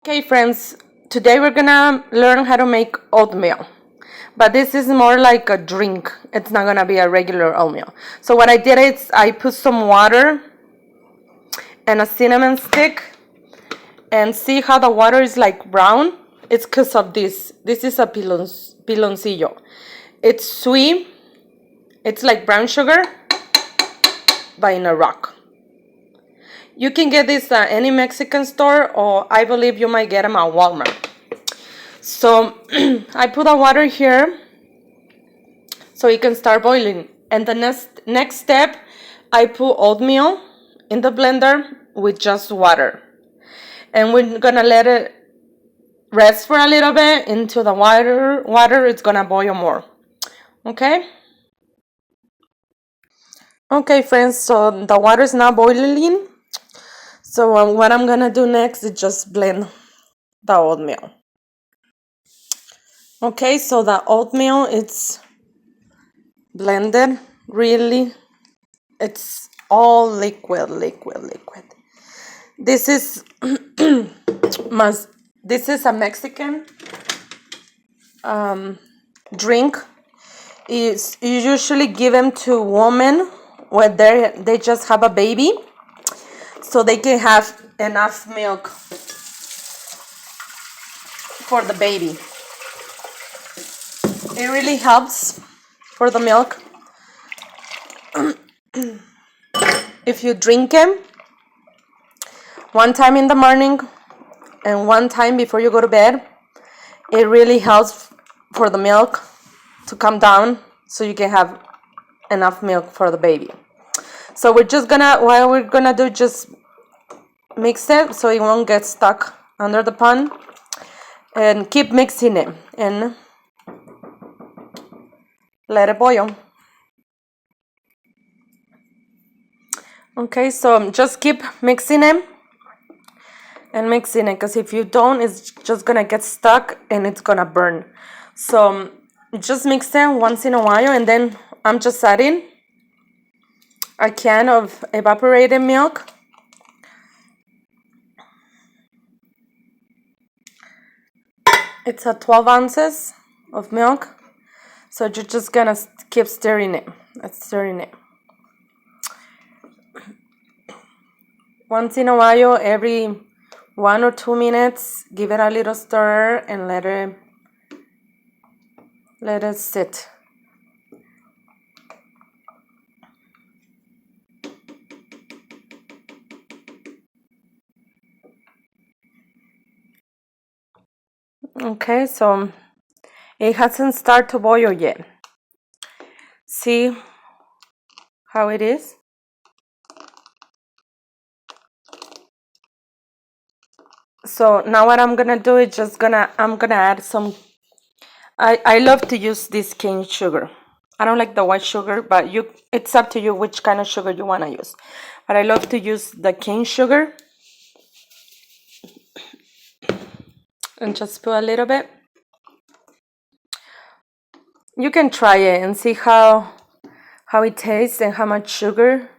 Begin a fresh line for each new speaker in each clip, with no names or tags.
Okay, friends, today we're gonna learn how to make oatmeal. But this is more like a drink. It's not gonna be a regular oatmeal. So what I did is I put some water and a cinnamon stick, and see how the water is like brown? It's because of this. This is a piloncillo. It's sweet. It's like brown sugar, but in a rock. You can get this at any Mexican store, or I believe you might get them at Walmart. So I put the water here so it can start boiling. And the next step, I put oatmeal in the blender with just water. And we're gonna let it rest for a little bit until the water is gonna boil more. Okay? Okay, friends, so the water is now boiling. So what I'm gonna do next is just blend the oatmeal. Okay, so the oatmeal it's blended really. It's all liquid. This is this is a Mexican drink. Is usually given to women when they just have a baby, so they can have enough milk for the baby. It really helps for the milk. If you drink it one time in the morning and one time before you go to bed, it really helps for the milk to come down so you can have enough milk for the baby. So what we're gonna do, just mix it so it won't get stuck under the pan, and keep mixing it and let it boil. Okay, so just keep mixing it and mixing it, because if you don't, it's just gonna get stuck and it's gonna burn. So just mix it once in a while, and then I'm just adding a can of evaporated milk. It's a 12 ounces of milk. So you're just gonna keep stirring it. Once in a while, every 1 or 2 minutes, give it a little stir and let it sit. Okay, so it hasn't started to boil yet. See how it is? So now what I'm gonna do is I'm gonna add some. I love to use this cane sugar. I don't like the white sugar, but it's up to you which kind of sugar you wanna use. But I love to use the cane sugar. And just put a little bit. You can try it and see how it tastes and how much sugar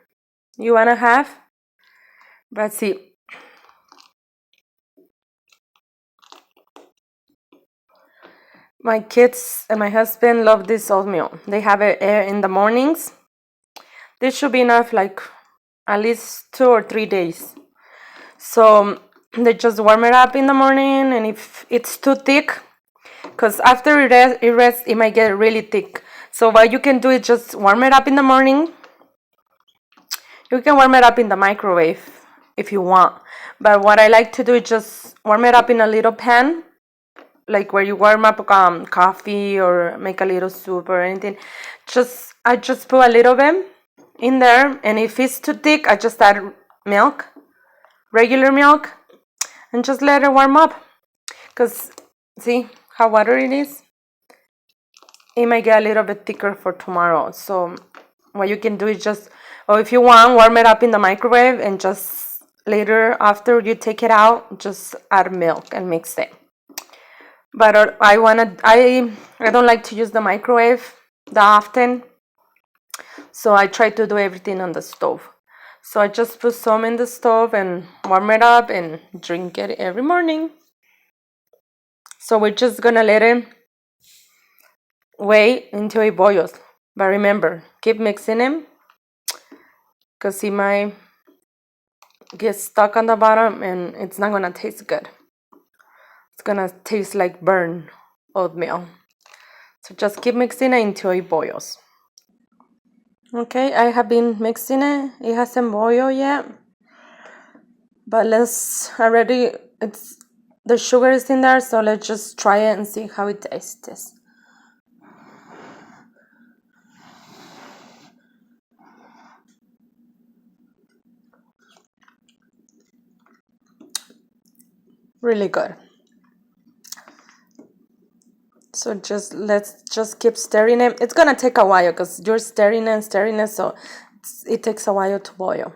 you wanna have. But see, my kids and my husband love this oatmeal. They have it in the mornings. This should be enough, like at least 2 or 3 days. So they just warm it up in the morning, and if it's too thick, because after it rests, it might get really thick. So what you can do is just warm it up in the morning. You can warm it up in the microwave if you want. But what I like to do is just warm it up in a little pan, like where you warm up coffee or make a little soup or anything. I just put a little bit in there, and if it's too thick, I just add milk, regular milk, and just let it warm up. Because see how watery it is? It might get a little bit thicker for tomorrow. So what you can do is just, or if you want, warm it up in the microwave, and just later after you take it out, just add milk and mix it. But I don't like to use the microwave that often, so I try to do everything on the stove. So I just put some in the stove and warm it up and drink it every morning. So we're just gonna let it wait until it boils. But remember, keep mixing it because it might get stuck on the bottom and it's not gonna taste good. It's gonna taste like burnt oatmeal. So just keep mixing it until it boils. Okay, I have been mixing it. It hasn't boiled yet. But the sugar is in there, so let's just try it and see how it tastes. Really good. So let's just keep stirring it. It's gonna take a while because you're stirring it, so it takes a while to boil.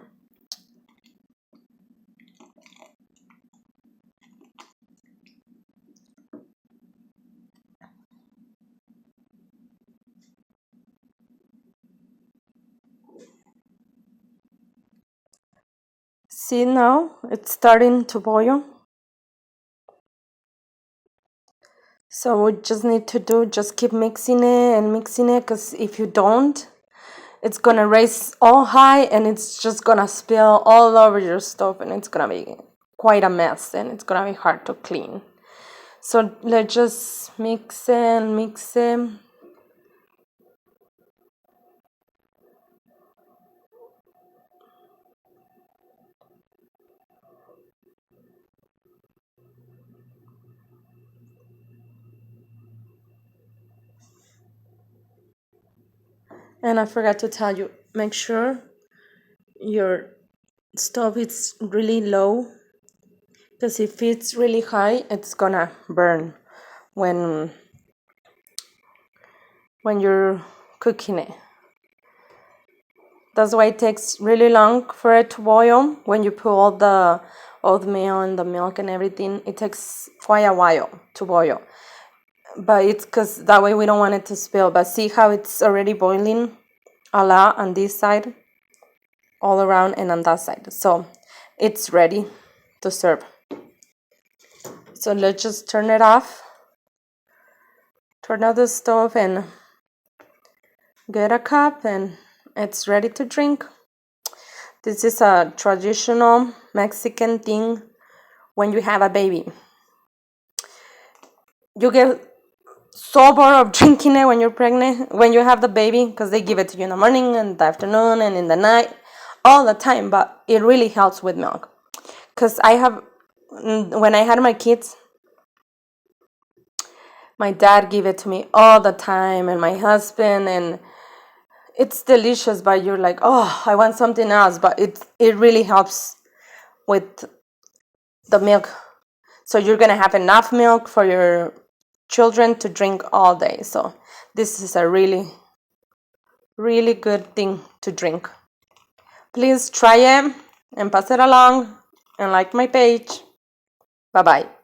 See, now it's starting to boil. So we just need to just keep mixing it because if you don't, it's gonna raise all high and it's just gonna spill all over your stove and it's gonna be quite a mess and it's gonna be hard to clean. So let's just mix it. And I forgot to tell you, make sure your stove is really low because if it's really high, it's gonna burn when you're cooking it. That's why it takes really long for it to boil. When you put all the oatmeal and the milk and everything, it takes quite a while to boil. But it's because that way we don't want it to spill. But see how it's already boiling a lot on this side, all around and on that side. So it's ready to serve. So let's just turn it off. Turn off the stove and get a cup and it's ready to drink. This is a traditional Mexican thing when you have a baby. You get so bored of drinking it when you're pregnant, when you have the baby, because they give it to you in the morning and the afternoon and in the night, all the time, but it really helps with milk. Because when I had my kids, my dad gave it to me all the time and my husband, and it's delicious, but you're like, oh, I want something else, but it really helps with the milk. So you're gonna have enough milk for your children to drink all day. So this is a really, really good thing to drink. Please try it and pass it along and like my page. Bye-bye.